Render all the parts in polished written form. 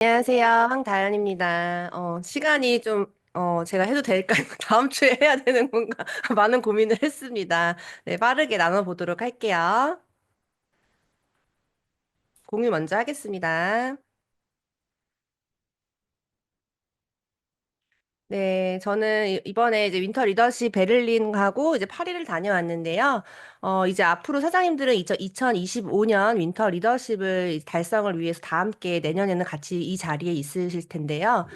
안녕하세요. 황다연입니다. 시간이 좀, 제가 해도 될까요? 다음 주에 해야 되는 건가? 많은 고민을 했습니다. 네, 빠르게 나눠보도록 할게요. 공유 먼저 하겠습니다. 네, 저는 이번에 이제 윈터 리더십 베를린하고 이제 파리를 다녀왔는데요. 이제 앞으로 사장님들은 2025년 윈터 리더십을 달성을 위해서 다 함께 내년에는 같이 이 자리에 있으실 텐데요.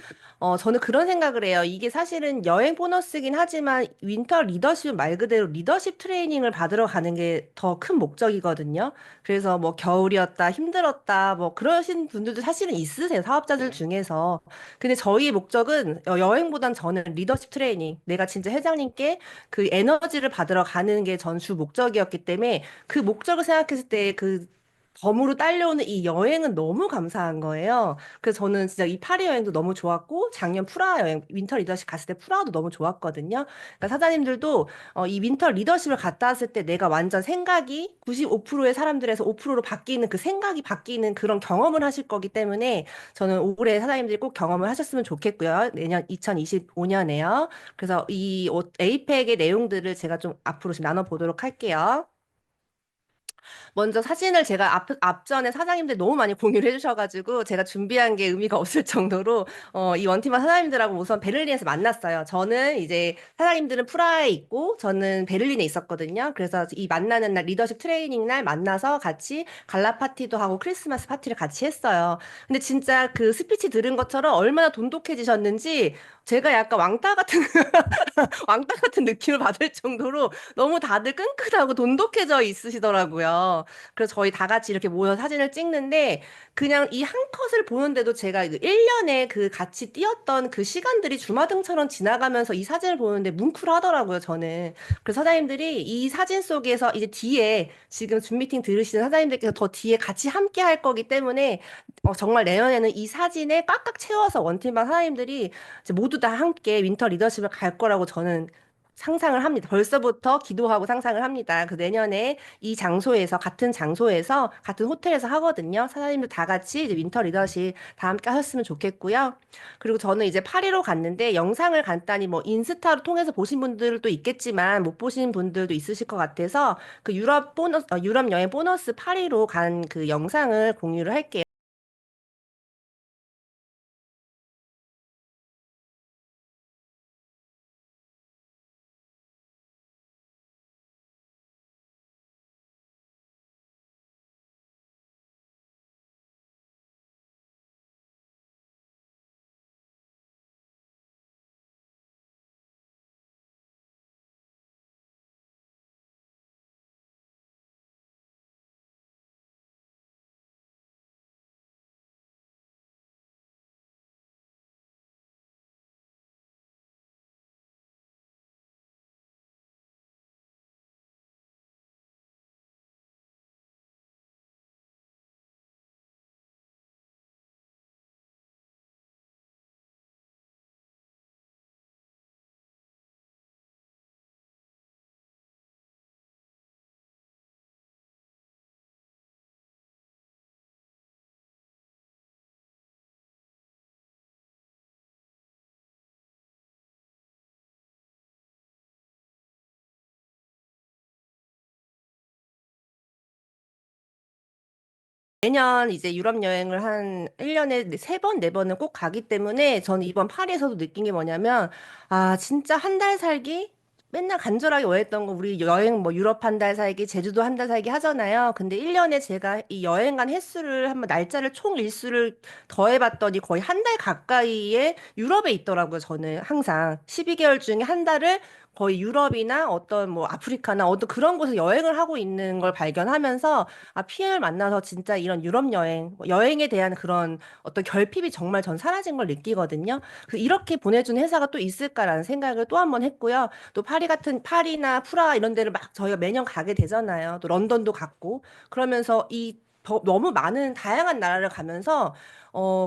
저는 그런 생각을 해요. 이게 사실은 여행 보너스긴 하지만 윈터 리더십 말 그대로 리더십 트레이닝을 받으러 가는 게 더 큰 목적이거든요. 그래서 뭐 겨울이었다, 힘들었다, 뭐 그러신 분들도 사실은 있으세요. 사업자들 중에서. 근데 저희의 목적은 여행보단 저는 리더십 트레이닝, 내가 진짜 회장님께 그 에너지를 받으러 가는 게 전 주 목적이었기 때문에 그 목적을 생각했을 때 그 덤으로 딸려오는 이 여행은 너무 감사한 거예요. 그래서 저는 진짜 이 파리 여행도 너무 좋았고 작년 프라하 여행, 윈터 리더십 갔을 때 프라하도 너무 좋았거든요. 그러니까 사장님들도 이 윈터 리더십을 갔다 왔을 때 내가 완전 생각이 95%의 사람들에서 5%로 바뀌는 그 생각이 바뀌는 그런 경험을 하실 거기 때문에 저는 올해 사장님들이 꼭 경험을 하셨으면 좋겠고요. 내년 2025년에요. 그래서 이 에이펙의 내용들을 제가 좀 앞으로 좀 나눠보도록 할게요. 먼저 사진을 제가 앞전에 사장님들 너무 많이 공유를 해주셔가지고 제가 준비한 게 의미가 없을 정도로 이 원티마 사장님들하고 우선 베를린에서 만났어요. 저는 이제 사장님들은 프라하에 있고 저는 베를린에 있었거든요. 그래서 이 만나는 날 리더십 트레이닝 날 만나서 같이 갈라 파티도 하고 크리스마스 파티를 같이 했어요. 근데 진짜 그 스피치 들은 것처럼 얼마나 돈독해지셨는지 제가 약간 왕따 같은 왕따 같은 느낌을 받을 정도로 너무 다들 끈끈하고 돈독해져 있으시더라고요. 그래서 저희 다 같이 이렇게 모여 사진을 찍는데 그냥 이 한 컷을 보는데도 제가 1년에 그 같이 뛰었던 그 시간들이 주마등처럼 지나가면서 이 사진을 보는데 뭉클하더라고요, 저는. 그래서 사장님들이 이 사진 속에서 이제 뒤에 지금 줌 미팅 들으시는 사장님들께서 더 뒤에 같이 함께 할 거기 때문에 정말 내년에는 이 사진에 꽉꽉 채워서 원팀방 사장님들이 이제 모두 다 함께 윈터 리더십을 갈 거라고 저는 상상을 합니다. 벌써부터 기도하고 상상을 합니다. 그 내년에 이 장소에서 같은 장소에서 같은 호텔에서 하거든요. 사장님들 다 같이 이제 윈터 리더십 다 함께 하셨으면 좋겠고요. 그리고 저는 이제 파리로 갔는데 영상을 간단히 뭐 인스타로 통해서 보신 분들도 있겠지만 못 보신 분들도 있으실 것 같아서 그 유럽 여행 보너스 파리로 간 그 영상을 공유를 할게요. 매년 이제 유럽 여행을 한 1년에 세 번, 네 번은 꼭 가기 때문에 저는 이번 파리에서도 느낀 게 뭐냐면, 아, 진짜 한 달 살기? 맨날 간절하게 원했던 거, 우리 여행 뭐 유럽 한 달 살기, 제주도 한 달 살기 하잖아요. 근데 1년에 제가 이 여행 간 횟수를 한번 날짜를 총 일수를 더해봤더니 거의 한 달 가까이에 유럽에 있더라고요. 저는 항상 12개월 중에 한 달을 거의 유럽이나 어떤 뭐 아프리카나 어떤 그런 곳에 여행을 하고 있는 걸 발견하면서 아, 피엘 만나서 진짜 이런 유럽 여행, 뭐 여행에 대한 그런 어떤 결핍이 정말 전 사라진 걸 느끼거든요. 그래서 이렇게 보내준 회사가 또 있을까라는 생각을 또 한 번 했고요. 또 파리나 프라하 이런 데를 막 저희가 매년 가게 되잖아요. 또 런던도 갔고. 그러면서 이 너무 많은 다양한 나라를 가면서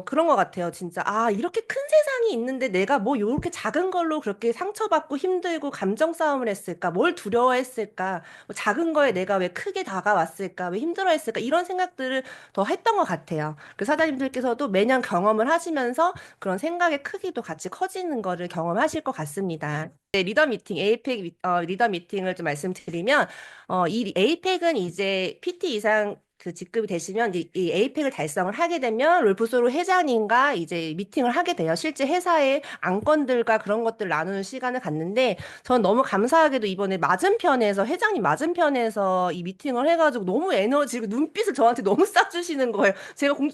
그런 것 같아요. 진짜 이렇게 큰 세상이 있는데 내가 뭐 요렇게 작은 걸로 그렇게 상처받고 힘들고 감정 싸움을 했을까? 뭘 두려워했을까? 뭐 작은 거에 내가 왜 크게 다가왔을까? 왜 힘들어했을까? 이런 생각들을 더 했던 것 같아요. 그 사장님들께서도 매년 경험을 하시면서 그런 생각의 크기도 같이 커지는 거를 경험하실 것 같습니다. 네, 리더 미팅, 에이펙 리더 미팅을 좀 말씀드리면, 이 에이펙은 이제 PT 이상 그 직급이 되시면 이 에이펙을 달성을 하게 되면 롤프소로 회장님과 이제 미팅을 하게 돼요. 실제 회사의 안건들과 그런 것들 나누는 시간을 갖는데 전 너무 감사하게도 이번에 맞은편에서 회장님 맞은편에서 이 미팅을 해가지고 너무 에너지고 눈빛을 저한테 너무 쏴주시는 거예요.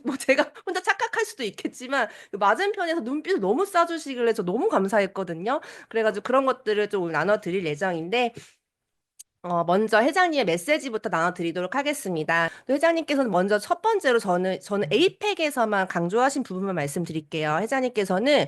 뭐 제가 혼자 착각할 수도 있겠지만 그 맞은편에서 눈빛을 너무 쏴주시길래 저 너무 감사했거든요. 그래가지고 그런 것들을 좀 나눠드릴 예정인데 먼저 회장님의 메시지부터 나눠드리도록 하겠습니다. 회장님께서는 먼저 첫 번째로 저는 에이펙에서만 강조하신 부분만 말씀드릴게요. 회장님께서는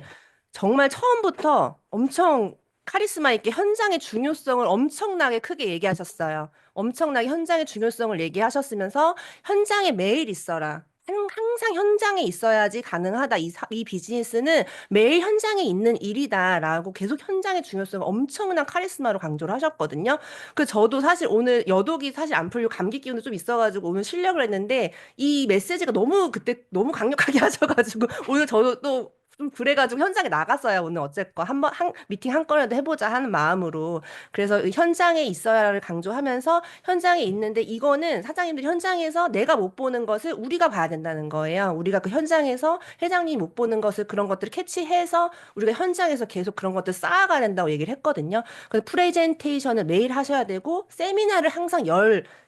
정말 처음부터 엄청 카리스마 있게 현장의 중요성을 엄청나게 크게 얘기하셨어요. 엄청나게 현장의 중요성을 얘기하셨으면서 현장에 매일 있어라. 항상 현장에 있어야지 가능하다. 이 비즈니스는 매일 현장에 있는 일이다라고 계속 현장의 중요성을 엄청난 카리스마로 강조를 하셨거든요. 그 저도 사실 오늘 여독이 사실 안 풀리고 감기 기운도 좀 있어가지고 오늘 쉬려고 했는데 이 메시지가 너무 그때 너무 강력하게 하셔가지고 오늘 저도 또 좀 그래가지고 현장에 나갔어요. 오늘 어쨌건 한 미팅 한 건이라도 해보자 하는 마음으로. 그래서 이 현장에 있어야를 강조하면서 현장에 있는데 이거는 사장님들 현장에서 내가 못 보는 것을 우리가 봐야 된다는 거예요. 우리가 그 현장에서 회장님이 못 보는 것을 그런 것들을 캐치해서 우리가 현장에서 계속 그런 것들 쌓아가야 된다고 얘기를 했거든요. 그래서 프레젠테이션을 매일 하셔야 되고 세미나를 항상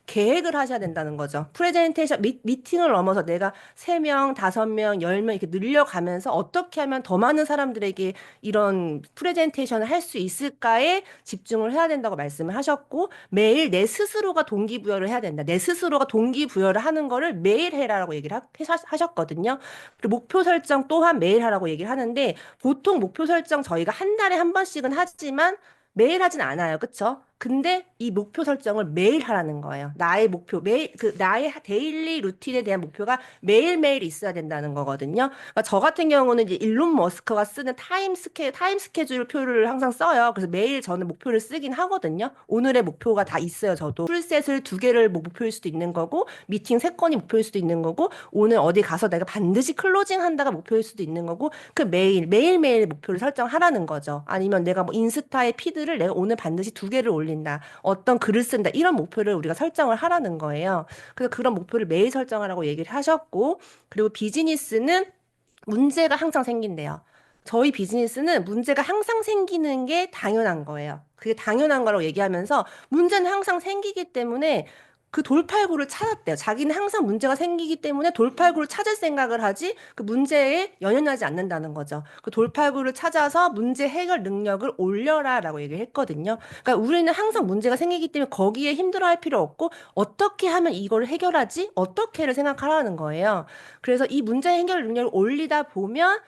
계획을 하셔야 된다는 거죠. 프레젠테이션 미팅을 넘어서 내가 3명, 5명, 10명 이렇게 늘려가면서 어떻게 하면 더 많은 사람들에게 이런 프레젠테이션을 할 수 있을까에 집중을 해야 된다고 말씀을 하셨고 매일 내 스스로가 동기부여를 해야 된다. 내 스스로가 동기부여를 하는 거를 매일 해라라고 얘기를 하셨거든요. 그리고 목표 설정 또한 매일 하라고 얘기를 하는데 보통 목표 설정 저희가 한 달에 한 번씩은 하지만 매일 하진 않아요. 그쵸? 근데 이 목표 설정을 매일 하라는 거예요. 나의 목표, 나의 데일리 루틴에 대한 목표가 매일매일 있어야 된다는 거거든요. 그러니까 저 같은 경우는 이제 일론 머스크가 쓰는 타임 스케줄 표를 항상 써요. 그래서 매일 저는 목표를 쓰긴 하거든요. 오늘의 목표가 다 있어요. 저도 풀셋을 2개를 뭐 목표일 수도 있는 거고, 미팅 3건이 목표일 수도 있는 거고, 오늘 어디 가서 내가 반드시 클로징 한다가 목표일 수도 있는 거고, 그 매일매일 목표를 설정하라는 거죠. 아니면 내가 뭐 인스타의 피드를 내가 오늘 반드시 2개를 올린다. 어떤 글을 쓴다. 이런 목표를 우리가 설정을 하라는 거예요. 그래서 그런 목표를 매일 설정하라고 얘기를 하셨고, 그리고 비즈니스는 문제가 항상 생긴대요. 저희 비즈니스는 문제가 항상 생기는 게 당연한 거예요. 그게 당연한 거라고 얘기하면서 문제는 항상 생기기 때문에 그 돌팔구를 찾았대요. 자기는 항상 문제가 생기기 때문에 돌팔구를 찾을 생각을 하지 그 문제에 연연하지 않는다는 거죠. 그 돌팔구를 찾아서 문제 해결 능력을 올려라라고 얘기를 했거든요. 그러니까 우리는 항상 문제가 생기기 때문에 거기에 힘들어할 필요 없고 어떻게 하면 이걸 해결하지? 어떻게를 생각하라는 거예요. 그래서 이 문제 해결 능력을 올리다 보면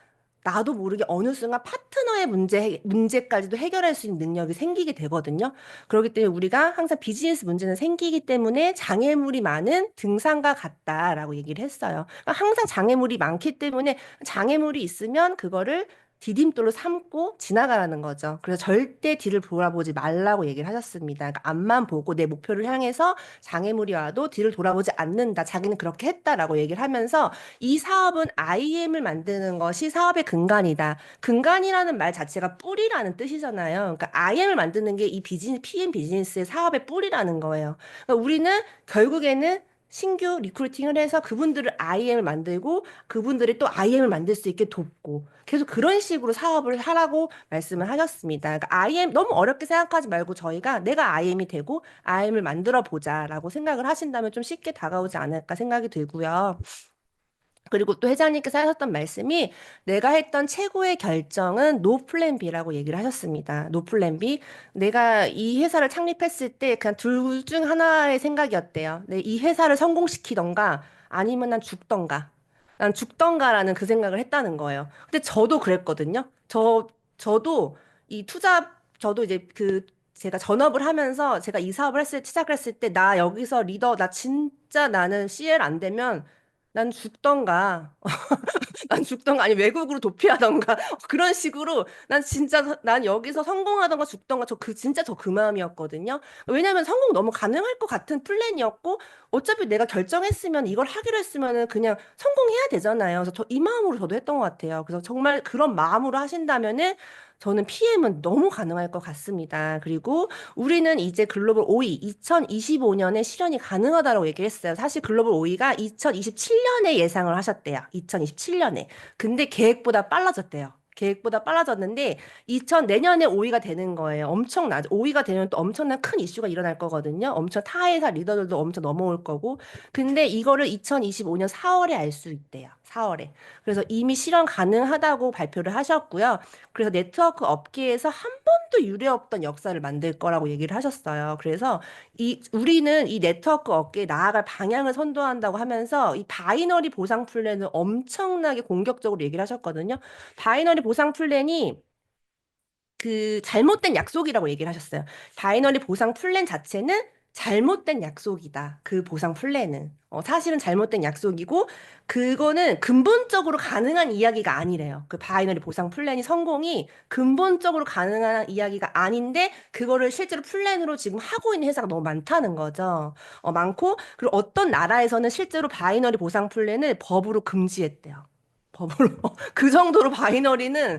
나도 모르게 어느 순간 파트너의 문제까지도 해결할 수 있는 능력이 생기게 되거든요. 그렇기 때문에 우리가 항상 비즈니스 문제는 생기기 때문에 장애물이 많은 등산과 같다라고 얘기를 했어요. 그러니까 항상 장애물이 많기 때문에 장애물이 있으면 그거를 디딤돌로 삼고 지나가라는 거죠. 그래서 절대 뒤를 돌아보지 말라고 얘기를 하셨습니다. 그러니까 앞만 보고 내 목표를 향해서 장애물이 와도 뒤를 돌아보지 않는다. 자기는 그렇게 했다라고 얘기를 하면서 이 사업은 IM을 만드는 것이 사업의 근간이다. 근간이라는 말 자체가 뿌리라는 뜻이잖아요. 그러니까 IM을 만드는 게 이 PM 비즈니스의 사업의 뿌리라는 거예요. 그러니까 우리는 결국에는 신규 리크루팅을 해서 그분들을 IM을 만들고 그분들이 또 IM을 만들 수 있게 돕고 계속 그런 식으로 사업을 하라고 말씀을 하셨습니다. 그러니까 IM 너무 어렵게 생각하지 말고 저희가 내가 IM이 되고 IM을 만들어 보자라고 생각을 하신다면 좀 쉽게 다가오지 않을까 생각이 들고요. 그리고 또 회장님께서 하셨던 말씀이 내가 했던 최고의 결정은 노 플랜 B라고 얘기를 하셨습니다. 노 플랜 B. 내가 이 회사를 창립했을 때 그냥 둘 중 하나의 생각이었대요. 이 회사를 성공시키던가 아니면 난 죽던가. 난 죽던가라는 그 생각을 했다는 거예요. 근데 저도 그랬거든요. 저도 이 투자, 저도 이제 그 제가 전업을 하면서 제가 이 사업을 시작을 했을 때 나 여기서 리더 나 진짜 나는 CL 안 되면 난 죽던가 난 죽던가 아니 외국으로 도피하던가 그런 식으로 난 진짜 난 여기서 성공하던가 죽던가 진짜 저 그 마음이었거든요. 왜냐면 성공 너무 가능할 것 같은 플랜이었고 어차피 내가 결정했으면 이걸 하기로 했으면은 그냥 성공해야 되잖아요. 그래서 저 이 마음으로 저도 했던 것 같아요. 그래서 정말 그런 마음으로 하신다면은 저는 PM은 너무 가능할 것 같습니다. 그리고 우리는 이제 글로벌 5위 2025년에 실현이 가능하다고 얘기했어요. 사실 글로벌 5위가 2027년에 예상을 하셨대요. 2027년에. 근데 계획보다 빨라졌대요. 계획보다 빨라졌는데 내년에 5위가 되는 거예요. 엄청나죠. 5위가 되면 또 엄청난 큰 이슈가 일어날 거거든요. 엄청 타회사 리더들도 엄청 넘어올 거고. 근데 이거를 2025년 4월에 알 수 있대요. 4월에. 그래서 이미 실현 가능하다고 발표를 하셨고요. 그래서 네트워크 업계에서 한 번도 유례 없던 역사를 만들 거라고 얘기를 하셨어요. 그래서 우리는 이 네트워크 업계에 나아갈 방향을 선도한다고 하면서 이 바이너리 보상 플랜을 엄청나게 공격적으로 얘기를 하셨거든요. 바이너리 보상 플랜이 그 잘못된 약속이라고 얘기를 하셨어요. 바이너리 보상 플랜 자체는 잘못된 약속이다. 그 보상 플랜은. 사실은 잘못된 약속이고, 그거는 근본적으로 가능한 이야기가 아니래요. 그 바이너리 보상 플랜이 성공이 근본적으로 가능한 이야기가 아닌데, 그거를 실제로 플랜으로 지금 하고 있는 회사가 너무 많다는 거죠. 많고, 그리고 어떤 나라에서는 실제로 바이너리 보상 플랜을 법으로 금지했대요. 법으로. 그 정도로 바이너리는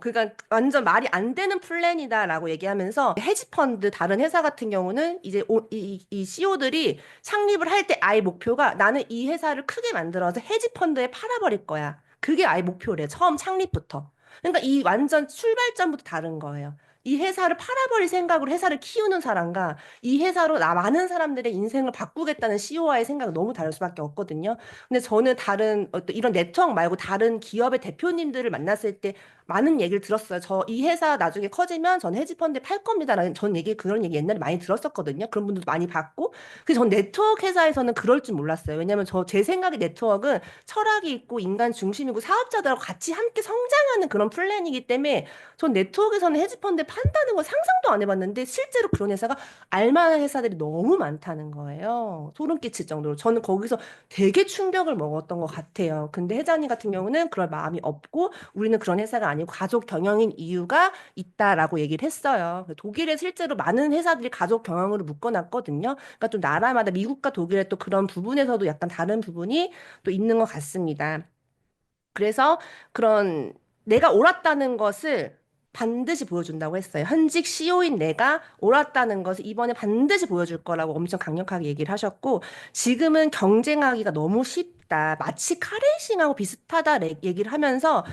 그러니까 완전 말이 안 되는 플랜이다라고 얘기하면서 헤지펀드 다른 회사 같은 경우는 이제 이 CEO들이 창립을 할 때 아예 목표가 나는 이 회사를 크게 만들어서 헤지펀드에 팔아버릴 거야. 그게 아예 목표래요. 처음 창립부터. 그러니까 이 완전 출발점부터 다른 거예요. 이 회사를 팔아버릴 생각으로 회사를 키우는 사람과 이 회사로 많은 사람들의 인생을 바꾸겠다는 CEO와의 생각은 너무 다를 수밖에 없거든요. 근데 저는 다른 어떤 이런 네트워크 말고 다른 기업의 대표님들을 만났을 때 많은 얘기를 들었어요. 저 이 회사 나중에 커지면 전 헤지펀드에 팔 겁니다라는 전 얘기 그런 얘기 옛날에 많이 들었었거든요. 그런 분들도 많이 봤고. 그래서 전 네트워크 회사에서는 그럴 줄 몰랐어요. 왜냐면 제 생각에 네트워크는 철학이 있고 인간 중심이고 사업자들하고 같이 함께 성장하는 그런 플랜이기 때문에 전 네트워크에서는 헤지펀드에 판다는 거 상상도 안 해봤는데 실제로 그런 회사가 알만한 회사들이 너무 많다는 거예요. 소름 끼칠 정도로. 저는 거기서 되게 충격을 먹었던 것 같아요. 근데 회장님 같은 경우는 그럴 마음이 없고 우리는 그런 회사가 아니고 가족 경영인 이유가 있다라고 얘기를 했어요. 독일에 실제로 많은 회사들이 가족 경영으로 묶어놨거든요. 그러니까 좀 나라마다 미국과 독일의 또 그런 부분에서도 약간 다른 부분이 또 있는 것 같습니다. 그래서 그런 내가 옳았다는 것을 반드시 보여준다고 했어요. 현직 CEO인 내가 옳았다는 것을 이번에 반드시 보여줄 거라고 엄청 강력하게 얘기를 하셨고, 지금은 경쟁하기가 너무 쉽다. 마치 카레이싱하고 비슷하다 얘기를 하면서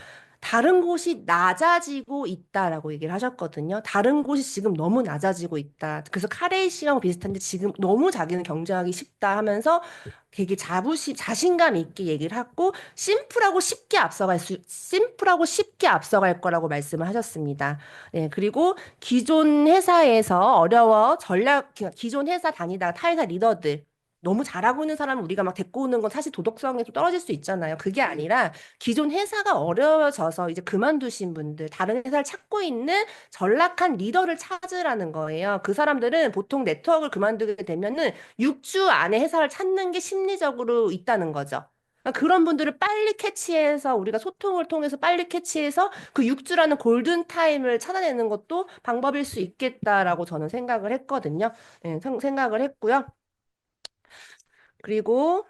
다른 곳이 낮아지고 있다라고 얘기를 하셨거든요. 다른 곳이 지금 너무 낮아지고 있다. 그래서 카레이싱하고 비슷한데 지금 너무 자기는 경쟁하기 쉽다 하면서 되게 자신감 있게 얘기를 하고 심플하고 쉽게 앞서갈 거라고 말씀을 하셨습니다. 네, 그리고 기존 회사에서 기존 회사 다니다가 타회사 리더들, 너무 잘하고 있는 사람을 우리가 막 데리고 오는 건 사실 도덕성이 좀 떨어질 수 있잖아요. 그게 아니라 기존 회사가 어려워져서 이제 그만두신 분들, 다른 회사를 찾고 있는 전락한 리더를 찾으라는 거예요. 그 사람들은 보통 네트워크를 그만두게 되면은 6주 안에 회사를 찾는 게 심리적으로 있다는 거죠. 그러니까 그런 분들을 빨리 캐치해서 우리가 소통을 통해서 빨리 캐치해서 그 6주라는 골든 타임을 찾아내는 것도 방법일 수 있겠다라고 저는 생각을 했거든요. 네, 생각을 했고요. 그리고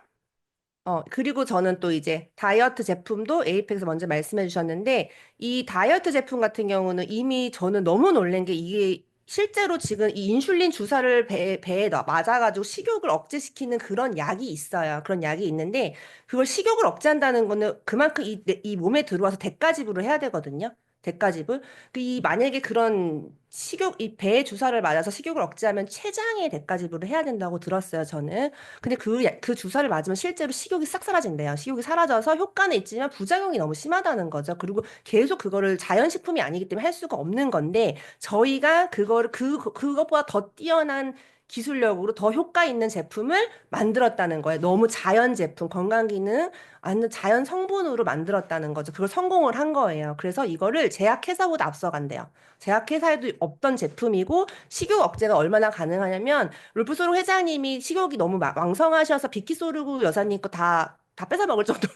그리고 저는 또 이제 다이어트 제품도 에이펙에서 먼저 말씀해 주셨는데, 이 다이어트 제품 같은 경우는 이미 저는 너무 놀란 게 이게 실제로 지금 이 인슐린 주사를 배에 맞아가지고 식욕을 억제시키는 그런 약이 있어요. 그런 약이 있는데, 그걸 식욕을 억제한다는 거는 그만큼 이 몸에 들어와서 대가지불을 해야 되거든요. 대가지불. 만약에 그런 이 배에 주사를 맞아서 식욕을 억제하면 췌장에 대가지불을 해야 된다고 들었어요, 저는. 근데 그 주사를 맞으면 실제로 식욕이 싹 사라진대요. 식욕이 사라져서 효과는 있지만 부작용이 너무 심하다는 거죠. 그리고 계속 그거를 자연식품이 아니기 때문에 할 수가 없는 건데, 저희가 그것보다 더 뛰어난 기술력으로 더 효과 있는 제품을 만들었다는 거예요. 너무 자연 제품, 건강기능, 완전 자연 성분으로 만들었다는 거죠. 그걸 성공을 한 거예요. 그래서 이거를 제약회사보다 앞서간대요. 제약회사에도 없던 제품이고 식욕 억제가 얼마나 가능하냐면 룰프소로 회장님이 식욕이 너무 왕성하셔서 비키소르구 여사님 거 다 뺏어 먹을 정도로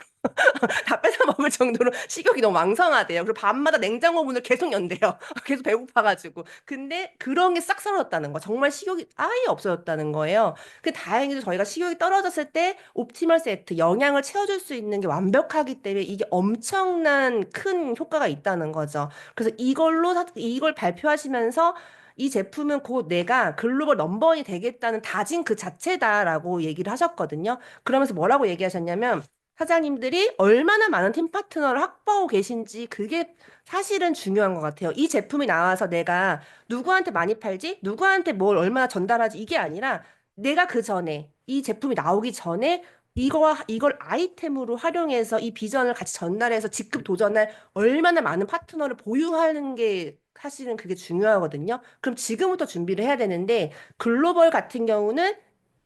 다 뺏어 먹을 정도로 식욕이 너무 왕성하대요. 그리고 밤마다 냉장고 문을 계속 연대요. 계속 배고파가지고. 근데 그런 게 싹 사라졌다는 거. 정말 식욕이 아예 없어졌다는 거예요. 그 다행히도 저희가 식욕이 떨어졌을 때 옵티멀 세트, 영양을 채워줄 수 있는 게 완벽하기 때문에 이게 엄청난 큰 효과가 있다는 거죠. 그래서 이걸 발표하시면서 이 제품은 곧 내가 글로벌 넘버원이 되겠다는 다짐 그 자체다라고 얘기를 하셨거든요. 그러면서 뭐라고 얘기하셨냐면 사장님들이 얼마나 많은 팀 파트너를 확보하고 계신지 그게 사실은 중요한 것 같아요. 이 제품이 나와서 내가 누구한테 많이 팔지? 누구한테 뭘 얼마나 전달하지? 이게 아니라 내가 그 전에 이 제품이 나오기 전에 이걸 아이템으로 활용해서 이 비전을 같이 전달해서 직급 도전할 얼마나 많은 파트너를 보유하는 게 사실은 그게 중요하거든요. 그럼 지금부터 준비를 해야 되는데 글로벌 같은 경우는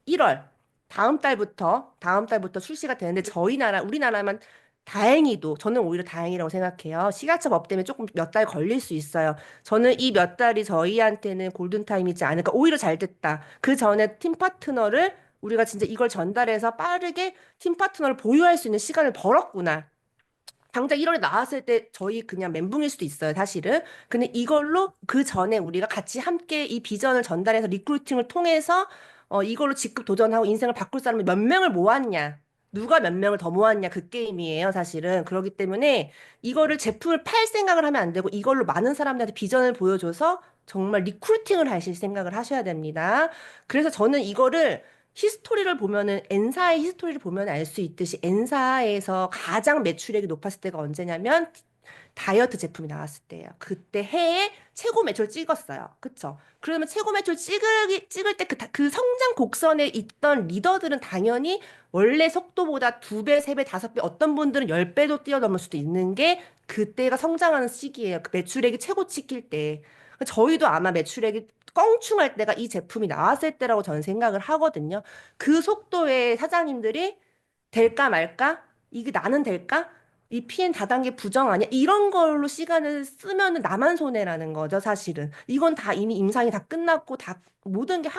1월 다음 달부터 출시가 되는데 우리나라만 다행히도 저는 오히려 다행이라고 생각해요. 시가처 법 때문에 조금 몇 달 걸릴 수 있어요. 저는 이 몇 달이 저희한테는 골든타임이지 않을까. 오히려 잘 됐다. 그 전에 팀 파트너를 우리가 진짜 이걸 전달해서 빠르게 팀 파트너를 보유할 수 있는 시간을 벌었구나. 당장 1월에 나왔을 때 저희 그냥 멘붕일 수도 있어요, 사실은. 근데 이걸로 그 전에 우리가 같이 함께 이 비전을 전달해서 리크루팅을 통해서 이걸로 직급 도전하고 인생을 바꿀 사람을 몇 명을 모았냐. 누가 몇 명을 더 모았냐. 그 게임이에요, 사실은. 그렇기 때문에 이거를 제품을 팔 생각을 하면 안 되고 이걸로 많은 사람들한테 비전을 보여줘서 정말 리크루팅을 하실 생각을 하셔야 됩니다. 그래서 저는 이거를 히스토리를 보면은 엔사의 히스토리를 보면 알 수 있듯이 엔사에서 가장 매출액이 높았을 때가 언제냐면 다이어트 제품이 나왔을 때예요. 그때 해에 최고 매출 찍었어요. 그쵸? 그러면 최고 매출 찍을 때 그 성장 곡선에 있던 리더들은 당연히 원래 속도보다 두 배, 세 배, 다섯 배, 어떤 분들은 열 배도 뛰어넘을 수도 있는 게 그때가 성장하는 시기예요. 그 매출액이 최고 찍힐 때. 저희도 아마 매출액이 껑충할 때가 이 제품이 나왔을 때라고 저는 생각을 하거든요. 그 속도에 사장님들이 될까 말까? 이게 나는 될까? 이 PN 다단계 부정 아니야? 이런 걸로 시간을 쓰면은 나만 손해라는 거죠, 사실은. 이건 다 이미 임상이 다 끝났고, 다 모든 게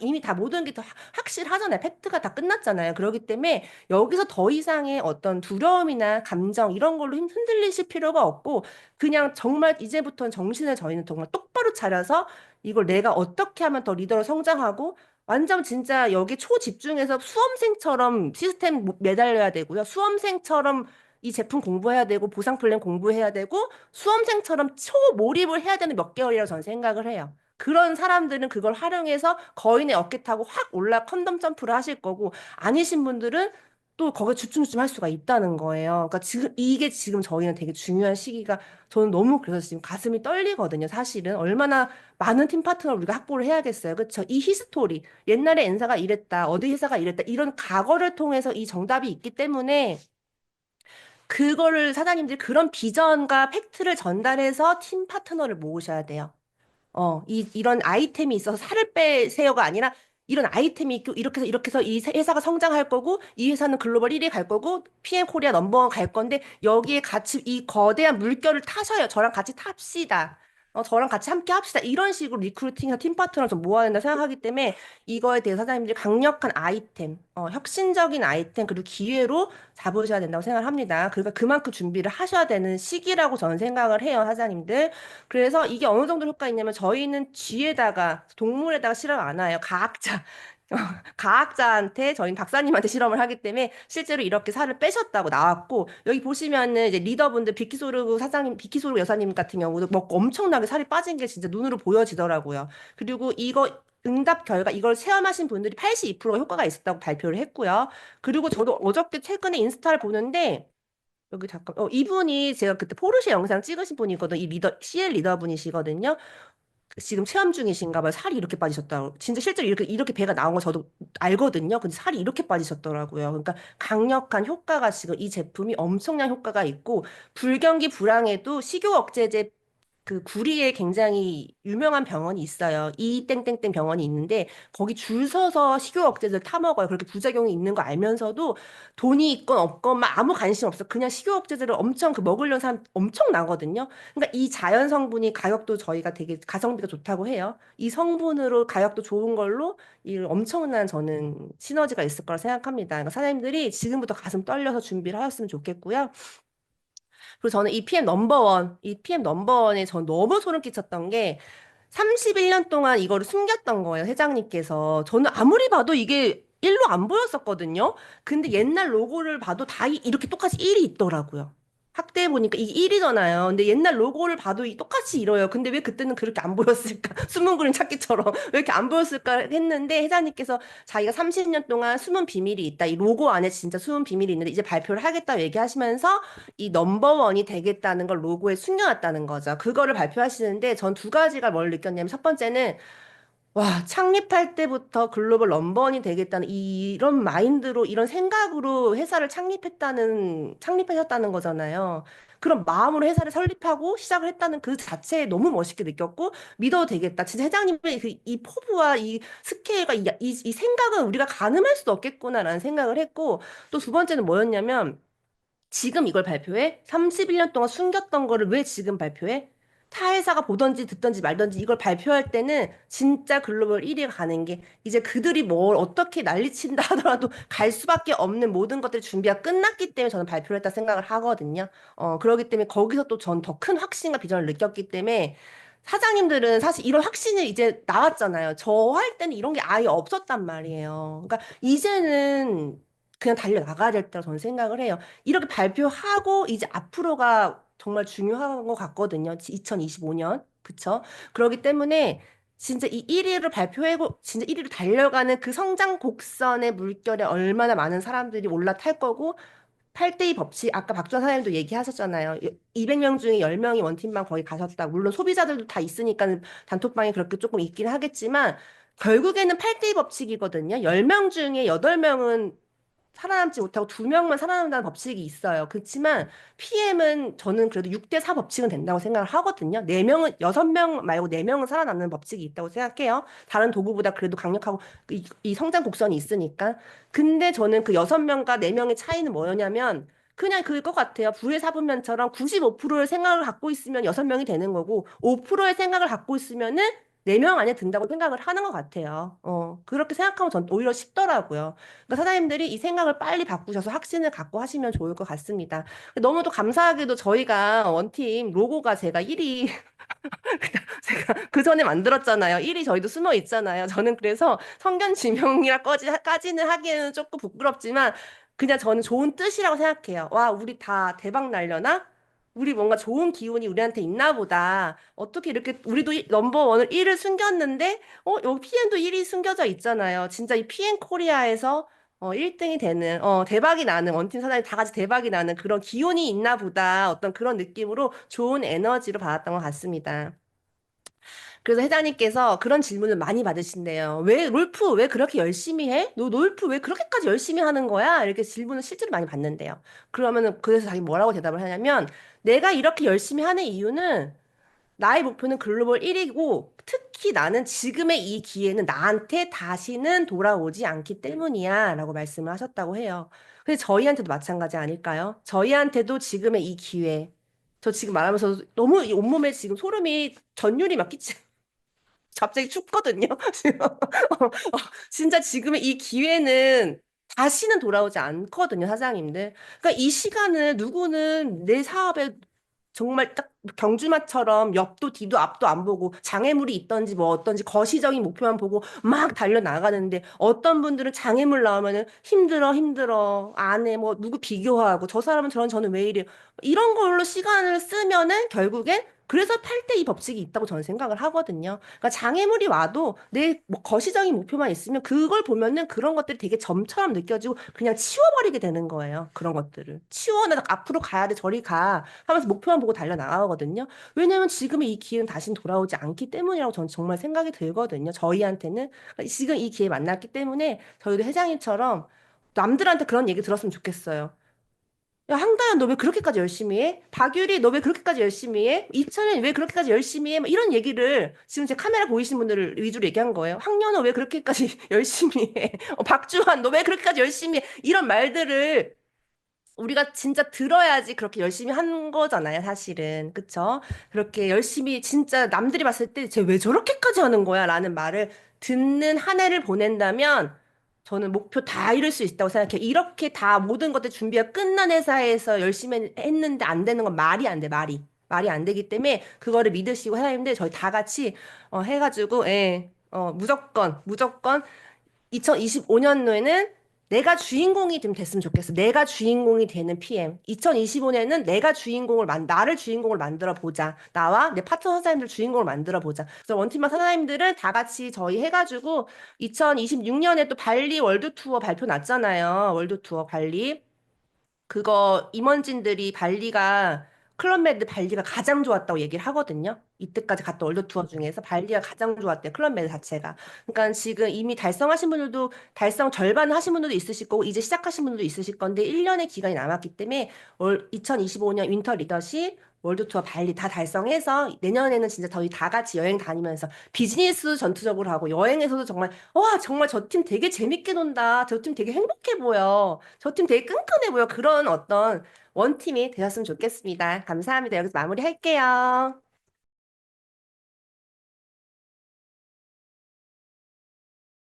이미 다 모든 게 더 확실하잖아요. 팩트가 다 끝났잖아요. 그렇기 때문에 여기서 더 이상의 어떤 두려움이나 감정 이런 걸로 흔들리실 필요가 없고, 그냥 정말 이제부터는 정신을 저희는 정말 똑바로 차려서 이걸 내가 어떻게 하면 더 리더로 성장하고, 완전 진짜 여기 초집중해서 수험생처럼 시스템 매달려야 되고요. 수험생처럼 이 제품 공부해야 되고 보상 플랜 공부해야 되고 수험생처럼 초몰입을 해야 되는 몇 개월이라고 저는 생각을 해요. 그런 사람들은 그걸 활용해서 거인의 어깨 타고 확 올라 컨덤 점프를 하실 거고 아니신 분들은 또 거기에 주춤주춤 할 수가 있다는 거예요. 그러니까 이게 지금 저희는 되게 중요한 시기가 저는 너무 그래서 지금 가슴이 떨리거든요. 사실은 얼마나 많은 팀 파트너를 우리가 확보를 해야겠어요. 그렇죠? 이 히스토리 옛날에 엔사가 이랬다, 어디 회사가 이랬다 이런 과거를 통해서 이 정답이 있기 때문에 그거를 사장님들이 그런 비전과 팩트를 전달해서 팀 파트너를 모으셔야 돼요. 이런 아이템이 있어서 살을 빼세요가 아니라 이런 아이템이 있고 이렇게 해서 이 회사가 성장할 거고 이 회사는 글로벌 1위 갈 거고 PM 코리아 넘버원 갈 건데 여기에 같이 이 거대한 물결을 타셔요. 저랑 같이 탑시다. 저랑 같이 함께 합시다. 이런 식으로 리크루팅과 팀 파트너를 좀 모아야 된다 생각하기 때문에 이거에 대해서 사장님들이 강력한 아이템, 혁신적인 아이템 그리고 기회로 잡으셔야 된다고 생각을 합니다. 그러니까 그만큼 준비를 하셔야 되는 시기라고 저는 생각을 해요, 사장님들. 그래서 이게 어느 정도 효과 있냐면 저희는 쥐에다가 동물에다가 실험 안 해요. 과학자한테 저희는 박사님한테 실험을 하기 때문에 실제로 이렇게 살을 빼셨다고 나왔고 여기 보시면은 이제 리더분들 비키소르 여사님 같은 경우도 먹고 엄청나게 살이 빠진 게 진짜 눈으로 보여지더라고요. 그리고 이거 응답 결과 이걸 체험하신 분들이 82%가 효과가 있었다고 발표를 했고요. 그리고 저도 어저께 최근에 인스타를 보는데 여기 잠깐, 이분이 제가 그때 포르쉐 영상 찍으신 분이거든. 이 CL 리더분이시거든요. 지금 체험 중이신가 봐요. 살이 이렇게 빠지셨다고. 진짜 실제로 이렇게 배가 나온 거 저도 알거든요. 근데 살이 이렇게 빠지셨더라고요. 그러니까 강력한 효과가 지금 이 제품이 엄청난 효과가 있고, 불경기 불황에도 식욕 억제제 그 구리에 굉장히 유명한 병원이 있어요. 이 땡땡땡 병원이 있는데 거기 줄 서서 식욕 억제제를 타먹어요. 그렇게 부작용이 있는 거 알면서도 돈이 있건 없건 막 아무 관심 없어. 그냥 식욕 억제제를 엄청 그 먹으려는 사람 엄청 나거든요. 그러니까 이 자연 성분이 가격도 저희가 되게 가성비가 좋다고 해요. 이 성분으로 가격도 좋은 걸로 이 엄청난 저는 시너지가 있을 거라 생각합니다. 그러니까 사장님들이 지금부터 가슴 떨려서 준비를 하셨으면 좋겠고요. 그리고 저는 이 PM 넘버원, 이 PM 넘버원에 전 너무 소름 끼쳤던 게 31년 동안 이거를 숨겼던 거예요, 회장님께서. 저는 아무리 봐도 이게 일로 안 보였었거든요. 근데 옛날 로고를 봐도 다 이렇게 똑같이 1이 있더라고요. 확대해 보니까 이게 1이잖아요. 근데 옛날 로고를 봐도 똑같이 이뤄요. 근데 왜 그때는 그렇게 안 보였을까? 숨은 그림 찾기처럼 왜 이렇게 안 보였을까 했는데 회장님께서 자기가 30년 동안 숨은 비밀이 있다. 이 로고 안에 진짜 숨은 비밀이 있는데 이제 발표를 하겠다 얘기하시면서 이 넘버원이 되겠다는 걸 로고에 숨겨놨다는 거죠. 그거를 발표하시는데 전 두 가지가 뭘 느꼈냐면 첫 번째는 와, 창립할 때부터 글로벌 넘버원이 되겠다는 이런 마인드로, 이런 생각으로 회사를 창립하셨다는 거잖아요. 그런 마음으로 회사를 설립하고 시작을 했다는 그 자체에 너무 멋있게 느꼈고, 믿어도 되겠다. 진짜 회장님의 이 포부와 이 스케일과 이 생각은 우리가 가늠할 수 없겠구나라는 생각을 했고, 또 두 번째는 뭐였냐면, 지금 이걸 발표해? 31년 동안 숨겼던 거를 왜 지금 발표해? 타 회사가 보던지 듣던지 말던지 이걸 발표할 때는 진짜 글로벌 1위가 가는 게 이제 그들이 뭘 어떻게 난리친다 하더라도 갈 수밖에 없는 모든 것들이 준비가 끝났기 때문에 저는 발표를 했다 생각을 하거든요. 그렇기 때문에 거기서 또 전 더 큰 확신과 비전을 느꼈기 때문에 사장님들은 사실 이런 확신이 이제 나왔잖아요. 저 할 때는 이런 게 아예 없었단 말이에요. 그러니까 이제는 그냥 달려 나가야 될 때라고 저는 생각을 해요. 이렇게 발표하고 이제 앞으로가 정말 중요한 것 같거든요. 2025년. 그쵸? 그렇기 때문에 진짜 이 1위를 발표하고 진짜 1위로 달려가는 그 성장 곡선의 물결에 얼마나 많은 사람들이 올라탈 거고 8대2 법칙, 아까 박주환 사장님도 얘기하셨잖아요. 200명 중에 10명이 원팀방 거의 가셨다. 물론 소비자들도 다 있으니까 단톡방이 그렇게 조금 있긴 하겠지만, 결국에는 8대2 법칙이거든요. 10명 중에 8명은 살아남지 못하고 2명만 살아남는다는 법칙이 있어요. 그렇지만 PM은 저는 그래도 6대4 법칙은 된다고 생각을 하거든요. 4명은, 6명 말고 4명은 살아남는 법칙이 있다고 생각해요. 다른 도구보다 그래도 강력하고 이 성장 곡선이 있으니까. 근데 저는 그 6명과 4명의 차이는 뭐였냐면 그냥 그럴 것 같아요. 불의 사분면처럼 95%의 생각을 갖고 있으면 6명이 되는 거고 5%의 생각을 갖고 있으면은 4명 안에 든다고 생각을 하는 것 같아요. 그렇게 생각하면 전 오히려 쉽더라고요. 그러니까 사장님들이 이 생각을 빨리 바꾸셔서 확신을 갖고 하시면 좋을 것 같습니다. 너무도 감사하게도 저희가 원팀 로고가 제가 1위 제가 그 전에 만들었잖아요. 1위 저희도 숨어 있잖아요. 저는 그래서 성견지명이라까지는 하기에는 조금 부끄럽지만 그냥 저는 좋은 뜻이라고 생각해요. 와, 우리 다 대박 날려나? 우리 뭔가 좋은 기운이 우리한테 있나 보다. 어떻게 이렇게 우리도 넘버원을 1을 숨겼는데 여기 PN도 1이 숨겨져 있잖아요. 진짜 이 PN 코리아에서 1등이 되는 대박이 나는 원팀 사장님 다 같이 대박이 나는 그런 기운이 있나 보다. 어떤 그런 느낌으로 좋은 에너지로 받았던 것 같습니다. 그래서 회장님께서 그런 질문을 많이 받으신대요. 롤프 왜 그렇게 열심히 해? 너 롤프 왜 그렇게까지 열심히 하는 거야? 이렇게 질문을 실제로 많이 받는데요. 그러면은 그래서 자기 뭐라고 대답을 하냐면 내가 이렇게 열심히 하는 이유는 나의 목표는 글로벌 1위고 특히 나는 지금의 이 기회는 나한테 다시는 돌아오지 않기 때문이야 라고 말씀을 하셨다고 해요. 근데 저희한테도 마찬가지 아닐까요? 저희한테도 지금의 이 기회 저 지금 말하면서 너무 이 온몸에 지금 소름이 전율이 막 끼치 갑자기 춥거든요. 지금. 진짜 지금의 이 기회는 다시는 돌아오지 않거든요, 사장님들. 그러니까 이 시간을 누구는 내 사업에 정말 딱 경주마처럼 옆도 뒤도 앞도 안 보고 장애물이 있던지 뭐 어떤지 거시적인 목표만 보고 막 달려 나가는데 어떤 분들은 장애물 나오면은 힘들어 안 해 뭐 누구 비교하고 저 사람은 저는 왜 이래 이런 걸로 시간을 쓰면은 결국엔 그래서 8대2 법칙이 있다고 저는 생각을 하거든요. 그러니까 장애물이 와도 내뭐 거시적인 목표만 있으면 그걸 보면은 그런 것들이 되게 점처럼 느껴지고 그냥 치워버리게 되는 거예요. 그런 것들을. 치워, 나 앞으로 가야 돼, 저리 가. 하면서 목표만 보고 달려나가거든요. 왜냐면 지금의 이 기회는 다시 돌아오지 않기 때문이라고 저는 정말 생각이 들거든요. 저희한테는. 그러니까 지금 이 기회에 만났기 때문에 저희도 회장님처럼 남들한테 그런 얘기 들었으면 좋겠어요. 야, 황다현, 너 왜 그렇게까지 열심히 해? 박유리, 너 왜 그렇게까지 열심히 해? 이철현, 왜 그렇게까지 열심히 해? 막 이런 얘기를 지금 제 카메라 보이시는 분들을 위주로 얘기한 거예요. 황연아, 왜 그렇게까지 열심히 해? 박주환, 너 왜 그렇게까지 열심히 해? 이런 말들을 우리가 진짜 들어야지 그렇게 열심히 한 거잖아요, 사실은. 그쵸? 그렇게 열심히 진짜 남들이 봤을 때 쟤 왜 저렇게까지 하는 거야? 라는 말을 듣는 한 해를 보낸다면 저는 목표 다 이룰 수 있다고 생각해요. 이렇게 다 모든 것들 준비가 끝난 회사에서 열심히 했는데 안 되는 건 말이 안 돼, 말이. 말이 안 되기 때문에 그거를 믿으시고 사장님들 저희 다 같이 해가지고, 예, 무조건 2025년도에는 내가 주인공이 좀 됐으면 좋겠어. 내가 주인공이 되는 PM. 2025년에는 내가 나를 주인공을 만들어 보자. 나와 내 파트너 선생님들 주인공을 만들어 보자. 그래서 원팀만 사장님들은 다 같이 저희 해가지고 2026년에 또 발리 월드 투어 발표 났잖아요. 월드 투어 발리. 그거 임원진들이 클럽메드 발리가 가장 좋았다고 얘기를 하거든요. 이때까지 갔던 월드 투어 중에서 발리가 가장 좋았대요. 클럽메드 자체가. 그러니까 지금 이미 달성하신 분들도 달성 절반 하신 분들도 있으실 거고 이제 시작하신 분들도 있으실 건데 1년의 기간이 남았기 때문에 2025년 윈터 리더십 월드 투어 발리 다 달성해서 내년에는 진짜 저희 다 같이 여행 다니면서 비즈니스 전투적으로 하고 여행에서도 정말 와 정말 저 팀 되게 재밌게 논다. 저 팀 되게 행복해 보여. 저 팀 되게 끈끈해 보여. 그런 어떤 원팀이 되셨으면 좋겠습니다. 감사합니다. 여기서 마무리할게요.